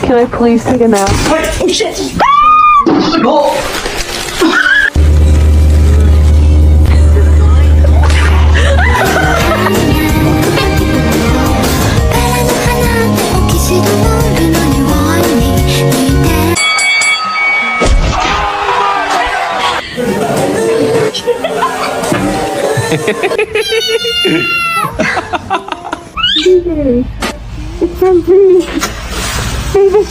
Can I please take a nap? Oh shit! It's from me. Baby.